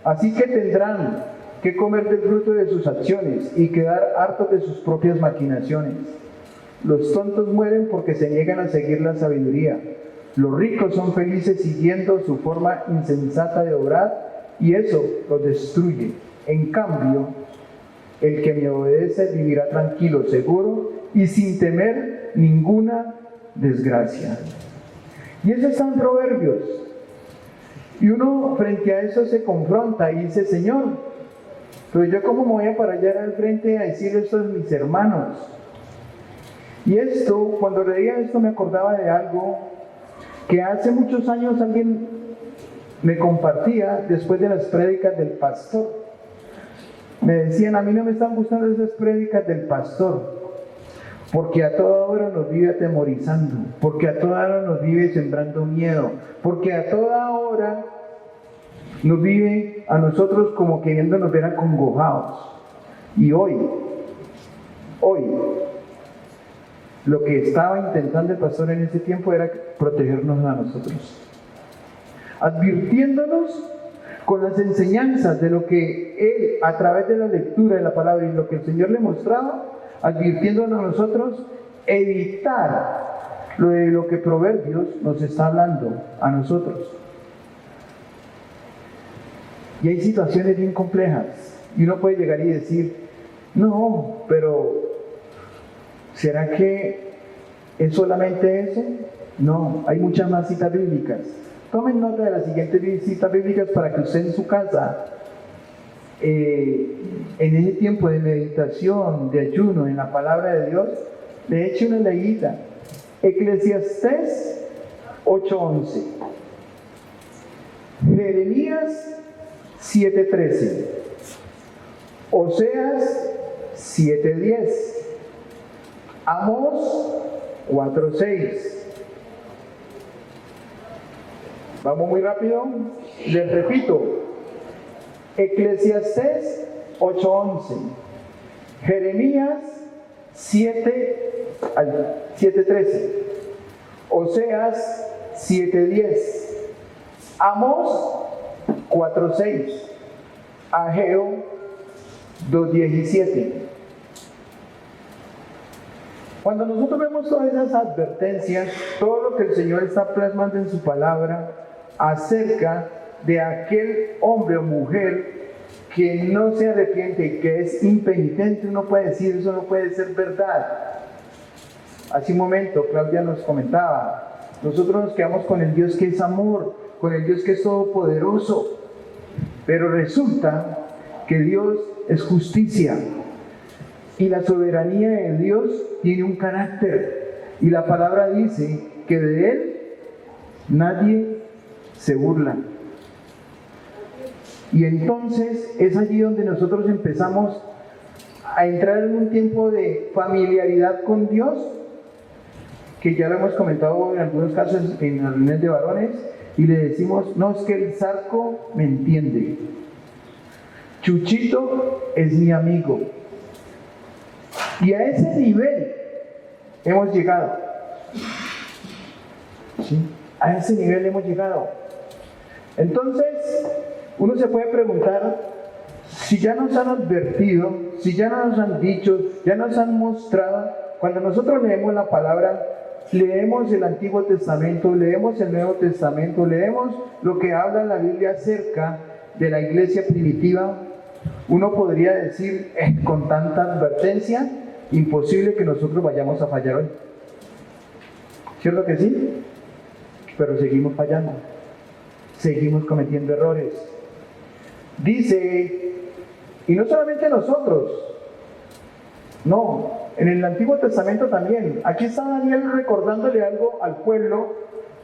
Así que tendrán que comer del fruto de sus acciones y quedar hartos de sus propias maquinaciones. Los tontos mueren porque se niegan a seguir la sabiduría. Los ricos son felices siguiendo su forma insensata de obrar, y eso los destruye. En cambio, el que me obedece vivirá tranquilo, seguro y sin temer ninguna desgracia. Y eso está en Proverbios. Y uno frente a eso se confronta y dice: Señor, pero yo cómo me voy a parar allá al frente a decir esto a mis hermanos. Y esto, cuando leía esto, me acordaba de algo que hace muchos años alguien me compartía después de las prédicas del pastor. Me decían: a mí no me están gustando esas prédicas del pastor, porque a toda hora nos vive atemorizando, porque a toda hora nos vive sembrando miedo, porque a toda hora nos vive a nosotros como queriéndonos ver acongojados. Y hoy, lo que estaba intentando el pastor en ese tiempo era protegernos a nosotros, advirtiéndonos con las enseñanzas de lo que Él, a través de la lectura de la palabra y lo que el Señor le mostraba, advirtiéndonos a nosotros, evitar lo que Proverbios nos está hablando a nosotros. Y hay situaciones bien complejas, y uno puede llegar y decir: no, pero ¿será que es solamente eso? No, hay muchas más citas bíblicas. Tomen nota de las siguientes citas bíblicas para que usted en su casa, en ese tiempo de meditación, de ayuno, en la palabra de Dios, le eche una leída. Eclesiastés 8:11, Jeremías 7:13, Oseas 7:10, Amós 4:6. Vamos muy rápido, les repito: Eclesiastés 8:11, Jeremías 7:13, Oseas 7:10, Amós 4:6, Ageo 2:17. Cuando nosotros vemos todas esas advertencias, todo lo que el Señor está plasmando en su palabra acerca de aquel hombre o mujer que no se arrepiente, que es impenitente, uno puede decir, eso no puede ser verdad. Hace un momento Claudia nos comentaba, nosotros nos quedamos con el Dios que es amor, con el Dios que es todopoderoso, pero resulta que Dios es justicia y la soberanía de Dios tiene un carácter, y la palabra dice que de Él nadie se burla. Y entonces es allí donde nosotros empezamos a entrar en un tiempo de familiaridad con Dios, que ya lo hemos comentado en algunos casos en las reuniones de varones, y le decimos: no, es que el Zarco me entiende, Chuchito es mi amigo. Y a ese nivel hemos llegado. ¿Sí? A ese nivel hemos llegado. Entonces, uno se puede preguntar, si ya nos han advertido, si ya nos han dicho, ya nos han mostrado, cuando nosotros leemos la palabra, leemos el Antiguo Testamento, leemos el Nuevo Testamento, leemos lo que habla la Biblia acerca de la iglesia primitiva, uno podría decir, con tanta advertencia, imposible que nosotros vayamos a fallar hoy. ¿Cierto que sí? Pero seguimos fallando, seguimos cometiendo errores. Dice, y no solamente nosotros, no, en el Antiguo Testamento también. Aquí está Daniel recordándole algo al pueblo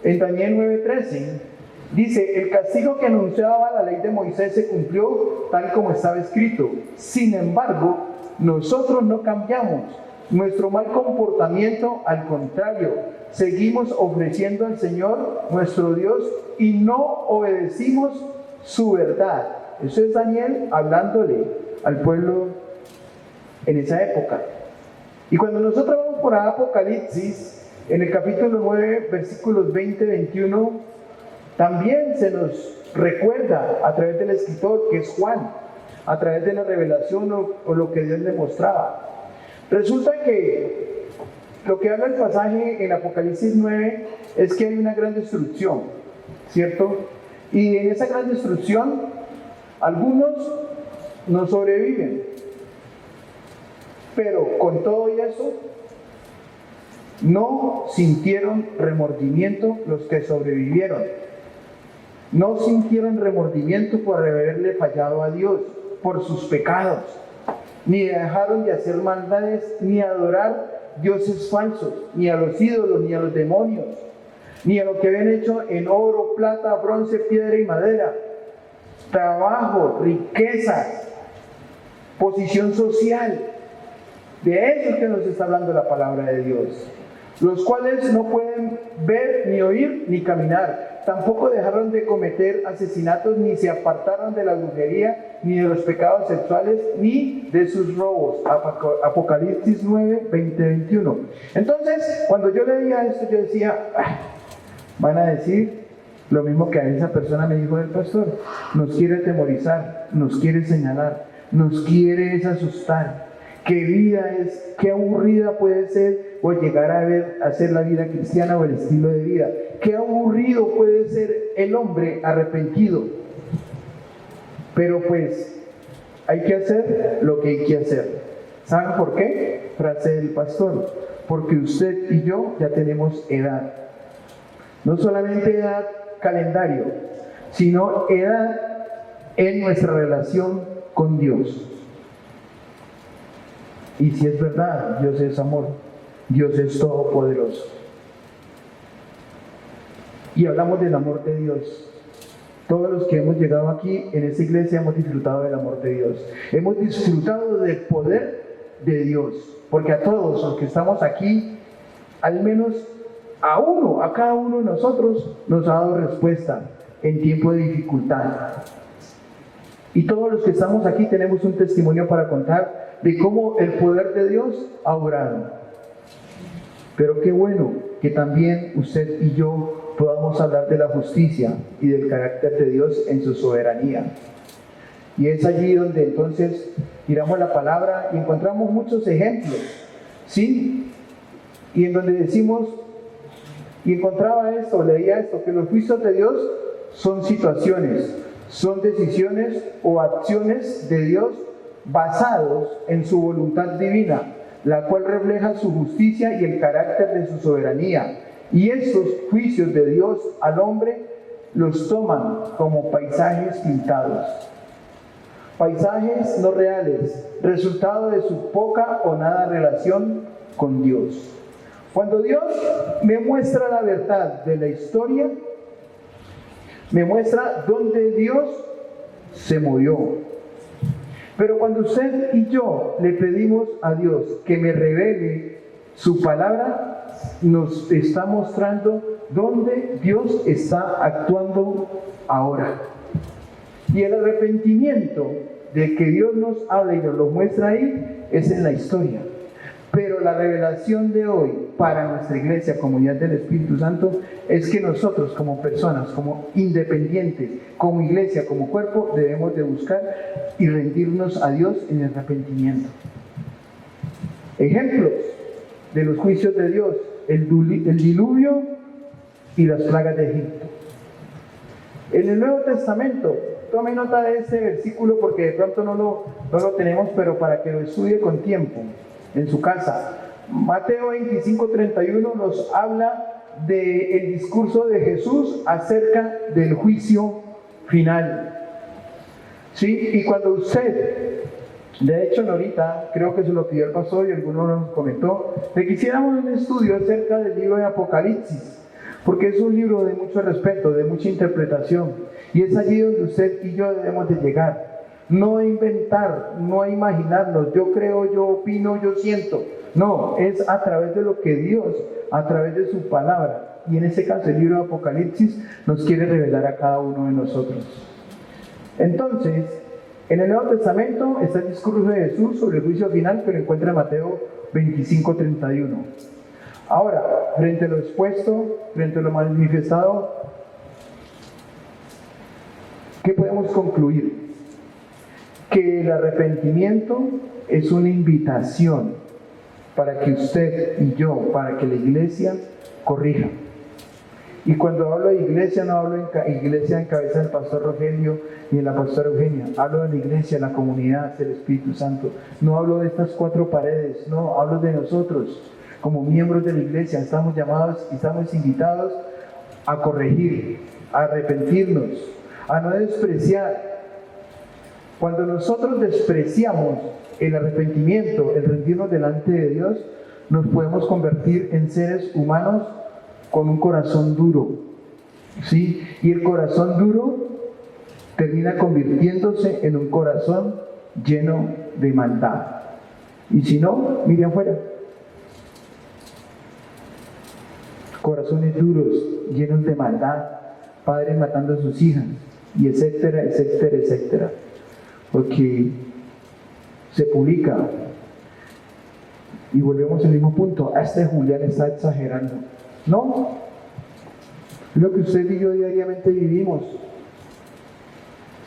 en Daniel 9:13. Dice: el castigo que anunciaba la ley de Moisés se cumplió tal como estaba escrito. Sin embargo, nosotros no cambiamos nuestro mal comportamiento, al contrario, seguimos ofreciendo al Señor nuestro Dios y no obedecimos su verdad. Eso es Daniel hablándole al pueblo en esa época. Y cuando nosotros vamos por Apocalipsis, en el capítulo 9, versículos 20-21, también se nos recuerda a través del escritor, que es Juan, a través de la revelación o lo que Dios le mostraba. Resulta que lo que habla el pasaje en Apocalipsis 9 es que hay una gran destrucción, ¿cierto? Y en esa gran destrucción, algunos no sobreviven. Pero con todo y eso, no sintieron remordimiento los que sobrevivieron. No sintieron remordimiento por haberle fallado a Dios, por sus pecados. Ni dejaron de hacer maldades, ni adorar dioses falsos, ni a los ídolos, ni a los demonios, ni a lo que habían hecho en oro, plata, bronce, piedra y madera. Trabajo, riquezas, posición social. De eso es que nos está hablando la palabra de Dios. Los cuales no pueden ver, ni oír, ni caminar. Tampoco dejaron de cometer asesinatos, ni se apartaron de la brujería, ni de los pecados sexuales, ni de sus robos. Apocalipsis 9, 20-21. Entonces, cuando yo leía esto, yo decía, van a decir lo mismo que a esa persona me dijo el pastor. Nos quiere atemorizar, nos quiere señalar, nos quiere asustar. ¿Qué vida es? ¿Qué aburrida puede ser o llegar a ser la vida cristiana o el estilo de vida? ¿Qué aburrido puede ser el hombre arrepentido? Pero pues hay que hacer lo que hay que hacer. ¿Saben por qué? Frase del pastor: porque usted y yo ya tenemos edad. No solamente edad calendario, sino edad en nuestra relación con Dios. Y si es verdad, Dios es amor, Dios es todopoderoso. Y hablamos del amor de Dios. Todos los que hemos llegado aquí en esta iglesia hemos disfrutado del amor de Dios. Hemos disfrutado del poder de Dios. Porque a todos los que estamos aquí, al menos a cada uno de nosotros, nos ha dado respuesta en tiempo de dificultad. Y todos los que estamos aquí tenemos un testimonio para contar de cómo el poder de Dios ha obrado. Pero qué bueno que también usted y yo podamos hablar de la justicia y del carácter de Dios en su soberanía. Y es allí donde entonces miramos la palabra y encontramos muchos ejemplos, ¿sí? Y en donde decimos, y encontraba esto, leía esto, que los juicios de Dios son situaciones, son decisiones o acciones de Dios basados en su voluntad divina, la cual refleja su justicia y el carácter de su soberanía. Y estos juicios de Dios al hombre los toman como paisajes pintados. Paisajes no reales, resultado de su poca o nada relación con Dios. Cuando Dios me muestra la verdad de la historia, me muestra dónde Dios se movió. Pero cuando usted y yo le pedimos a Dios que me revele su palabra, nos está mostrando dónde Dios está actuando ahora. Y el arrepentimiento de que Dios nos habla y nos lo muestra ahí es en la historia. Pero la revelación de hoy para nuestra iglesia, comunidad del Espíritu Santo, es que nosotros como personas, como independientes, como iglesia, como cuerpo, debemos de buscar y rendirnos a Dios en el arrepentimiento. Ejemplos de los juicios de Dios: el diluvio y las plagas de Egipto. En el Nuevo Testamento, tome nota de este versículo porque de pronto no lo tenemos, pero para que lo estudie con tiempo en su casa. Mateo 25:31 nos habla del discurso de Jesús acerca del juicio final. ¿Sí? Y cuando usted, de hecho ahorita, creo que se lo pidió el pastor y alguno nos comentó, que quisiéramos un estudio acerca del libro de Apocalipsis, porque es un libro de mucho respeto, de mucha interpretación, y es allí donde usted y yo debemos de llegar. No inventar, no imaginarnos, yo creo, yo opino, yo siento. No, es a través de lo que Dios, a través de su palabra, y en este caso el libro de Apocalipsis, nos quiere revelar a cada uno de nosotros. Entonces, en el Nuevo Testamento está el discurso de Jesús sobre el juicio final, que lo encuentra en Mateo 25:31. Ahora, frente a lo expuesto, frente a lo manifestado, ¿qué podemos concluir? Que el arrepentimiento es una invitación para que usted y yo, para que la iglesia corrija. Y cuando hablo de iglesia, no hablo de iglesia en cabeza del pastor Rogelio ni de la pastora Eugenia. Hablo de la iglesia, la comunidad del Espíritu Santo. No hablo de estas cuatro paredes, no, hablo de nosotros. Como miembros de la iglesia estamos llamados y estamos invitados a corregir, a arrepentirnos, a no despreciar. Cuando nosotros despreciamos el arrepentimiento, el rendirnos delante de Dios, nos podemos convertir en seres humanos con un corazón duro, ¿sí? Y el corazón duro termina convirtiéndose en un corazón lleno de maldad. Y si no, mire afuera. Corazones duros, llenos de maldad, padres matando a sus hijas, y etcétera, etcétera, etcétera. Porque se publica, y volvemos al mismo punto, este Julián está exagerando. No, es lo que usted y yo diariamente vivimos.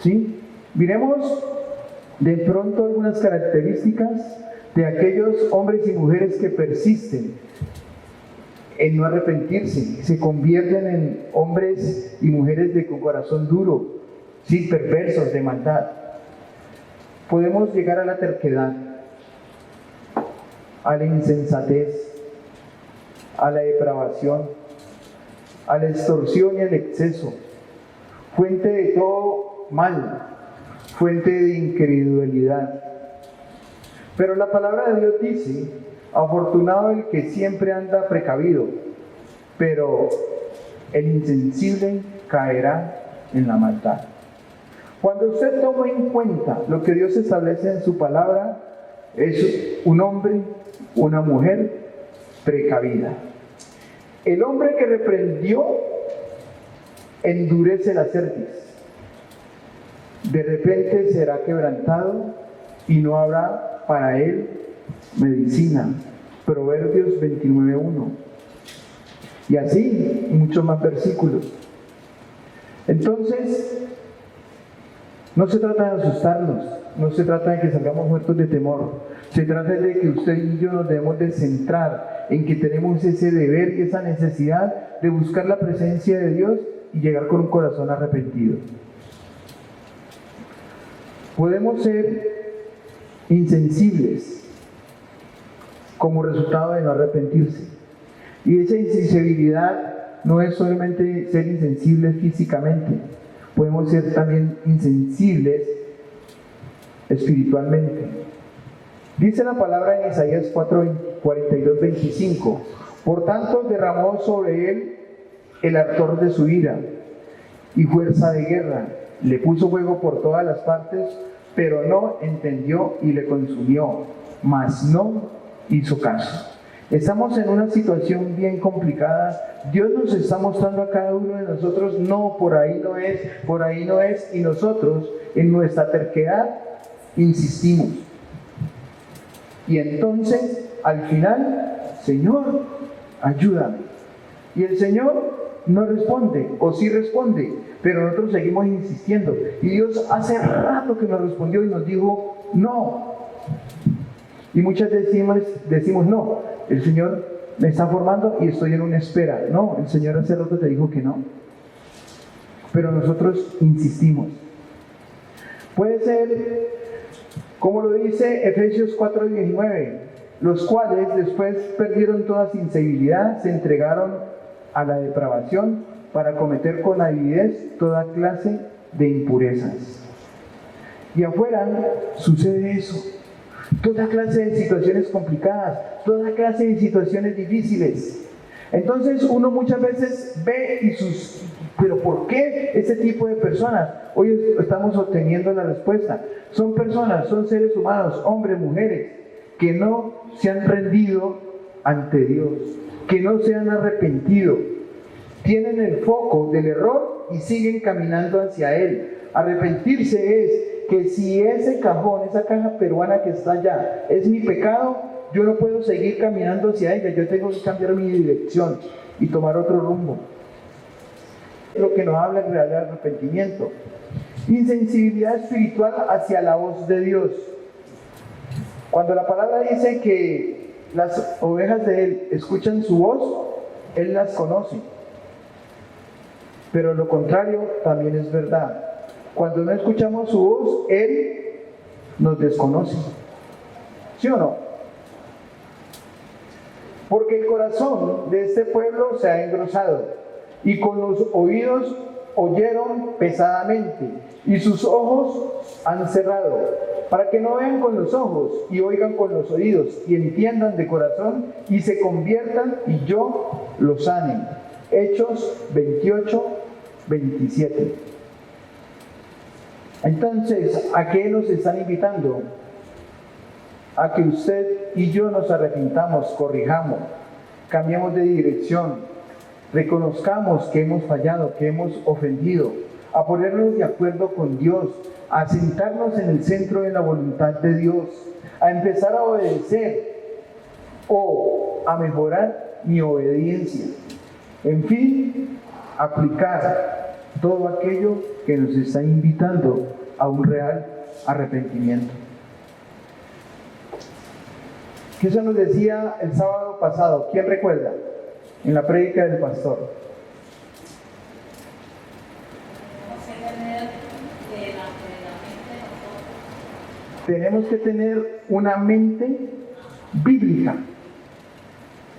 ¿Sí? Miremos de pronto algunas características de aquellos hombres y mujeres que persisten en no arrepentirse, se convierten en hombres y mujeres con corazón duro, ¿sí? Perversos, de maldad. Podemos llegar a la terquedad, a la insensatez, a la depravación, a la extorsión y al exceso, fuente de todo mal, fuente de incredulidad. Pero la palabra de Dios dice: afortunado el que siempre anda precavido, pero el insensible caerá en la maldad. Cuando usted toma en cuenta lo que Dios establece en su palabra, es un hombre, una mujer precavida. El hombre que reprendió endurece la cerviz. De repente será quebrantado y no habrá para él medicina. Proverbios 29:1. Y así muchos más versículos. Entonces, no se trata de asustarnos, no se trata de que salgamos muertos de temor. Se trata de que usted y yo nos debemos de centrar en que tenemos ese deber y esa necesidad de buscar la presencia de Dios y llegar con un corazón arrepentido. Podemos ser insensibles como resultado de no arrepentirse. Y esa insensibilidad no es solamente ser insensibles físicamente, podemos ser también insensibles espiritualmente. Dice la palabra en Isaías 42:25: por tanto derramó sobre él el ardor de su ira y fuerza de guerra, le puso fuego por todas las partes, pero no entendió y le consumió, mas no hizo caso. Estamos en una situación bien complicada. Dios nos está mostrando a cada uno de nosotros: no, por ahí no es, por ahí no es, y nosotros en nuestra terquedad insistimos. Y entonces al final: Señor, ayúdame. Y el Señor no responde, o sí responde, pero nosotros seguimos insistiendo. Y Dios hace rato que nos respondió y nos dijo no. Y muchas decimos no, el Señor me está formando y estoy en una espera. No, el Señor hace rato te dijo que no. Pero nosotros insistimos. Puede ser, como lo dice Efesios 4:19, los cuales después perdieron toda sensibilidad, se entregaron a la depravación para cometer con avidez toda clase de impurezas. Y afuera sucede eso. Toda clase de situaciones complicadas, toda clase de situaciones difíciles. Entonces uno muchas veces ve pero ¿por qué ese tipo de personas? Hoy estamos obteniendo la respuesta. Son personas, son seres humanos, hombres, mujeres, que no se han rendido ante Dios, que no se han arrepentido. Tienen el foco del error y siguen caminando hacia él. Arrepentirse es que si ese cajón, esa caja peruana que está allá, es mi pecado, yo no puedo seguir caminando hacia ella, yo tengo que cambiar mi dirección y tomar otro rumbo. Es lo que nos habla en realidad del arrepentimiento. Insensibilidad espiritual hacia la voz de Dios. Cuando la palabra dice que las ovejas de Él escuchan su voz, Él las conoce. Pero lo contrario también es verdad. Cuando no escuchamos su voz, Él nos desconoce. ¿Sí o no? Porque el corazón de este pueblo se ha engrosado y con los oídos oyeron pesadamente y sus ojos han cerrado, para que no vean con los ojos y oigan con los oídos y entiendan de corazón y se conviertan y yo los sane. Hechos 28:27. Entonces, ¿a qué nos están invitando? A que usted y yo nos arrepintamos, corrijamos, cambiemos de dirección, reconozcamos que hemos fallado, que hemos ofendido, a ponernos de acuerdo con Dios, a sentarnos en el centro de la voluntad de Dios, a empezar a obedecer o a mejorar mi obediencia. En fin, aplicar todo aquello que nos está invitando a un real arrepentimiento. ¿Qué eso nos decía el sábado pasado? ¿Quién recuerda? En la prédica del pastor. Tenemos que tener una mente bíblica.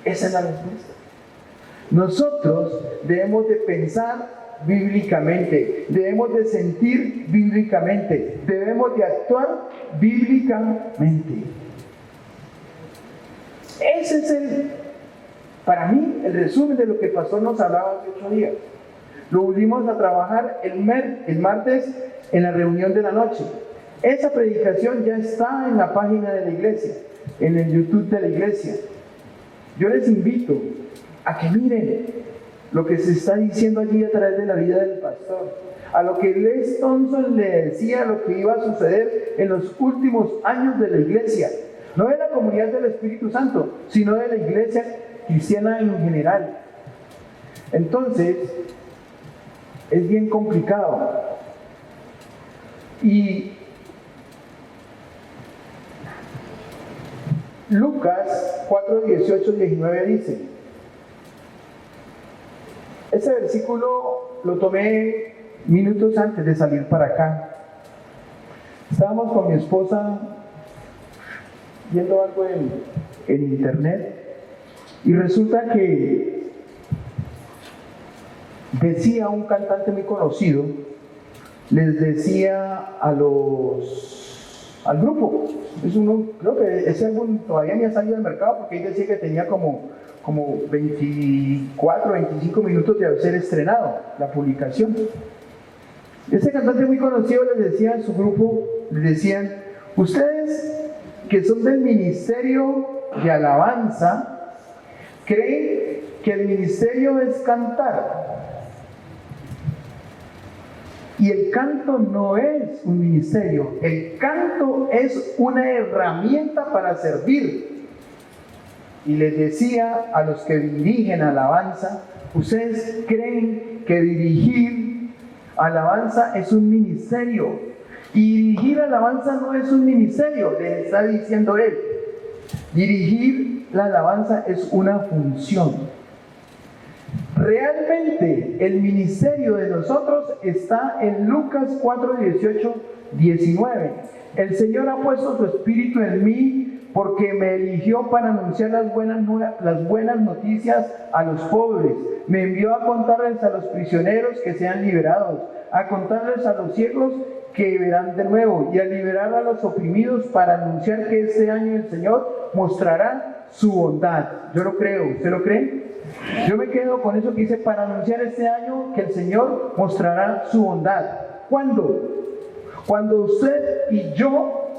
Esa es la respuesta. Nosotros debemos de pensar bíblicamente, debemos de sentir bíblicamente, debemos de actuar bíblicamente. Ese es para mí, el resumen de lo que el pastor nos hablaba hace 8 días. Lo volvimos a trabajar el martes en la reunión de la noche. Esa predicación ya está en la página de la iglesia, en el YouTube de la iglesia. Yo les invito a que miren lo que se está diciendo allí a través de la vida del pastor, a lo que Les Thompson le decía lo que iba a suceder en los últimos años de la iglesia, no de la comunidad del Espíritu Santo, sino de la iglesia cristiana en general. Entonces, es bien complicado. Y Lucas 4, 18, 19 dice, ese versículo lo tomé minutos antes de salir para acá. Estábamos con mi esposa viendo algo en internet y resulta que decía un cantante muy conocido, les decía al grupo, creo que ese álbum todavía ni ha salido al mercado porque él decía que tenía como 24, 25 minutos de haber ser estrenado la publicación. Ese cantante muy conocido les decía a su grupo, les decían, ustedes que son del ministerio de alabanza, ¿creen que el ministerio es cantar? Y el canto no es un ministerio, el canto es una herramienta para servir. Y les decía a los que dirigen alabanza, ¿ustedes creen que dirigir alabanza es un ministerio? Y dirigir alabanza no es un ministerio, les está diciendo él. Dirigir la alabanza es una función. Realmente el ministerio de nosotros está en Lucas 4, 18, 19. El Señor ha puesto su espíritu en mí porque me eligió para anunciar las buenas noticias a los pobres. Me envió a contarles a los prisioneros que sean liberados, a contarles a los ciegos que verán de nuevo y a liberar a los oprimidos para anunciar que este año el Señor mostrará su bondad. Yo lo creo, ¿usted lo cree? Yo me quedo con eso que dice, para anunciar este año que el Señor mostrará su bondad. ¿Cuándo? Cuando usted y yo,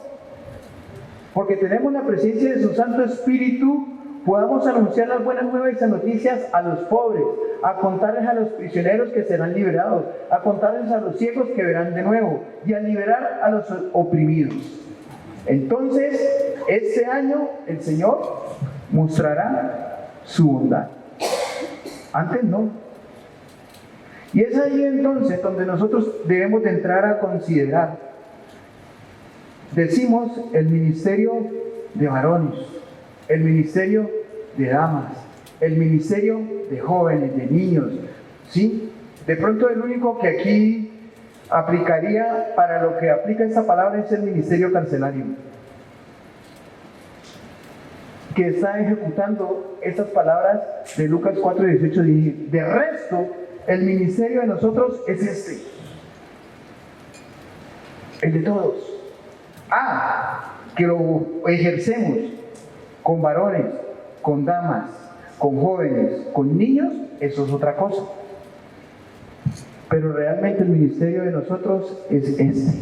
porque tenemos la presencia de su Santo Espíritu, podamos anunciar las buenas nuevas y noticias a los pobres, a contarles a los prisioneros que serán liberados, a contarles a los ciegos que verán de nuevo y a liberar a los oprimidos. Entonces, este año el Señor mostrará su bondad. Antes no. Y es ahí entonces donde nosotros debemos de entrar a considerar. Decimos el ministerio de varones, el ministerio de damas, el ministerio de jóvenes, de niños, ¿sí? De pronto el único que aquí aplicaría para lo que aplica esta palabra es el ministerio carcelario, que está ejecutando estas palabras de Lucas 4, 18, 19. De resto, el ministerio de nosotros es este, el de todos. Que lo ejercemos con varones, con damas, con jóvenes, con niños, eso es otra cosa. Pero realmente el ministerio de nosotros es este.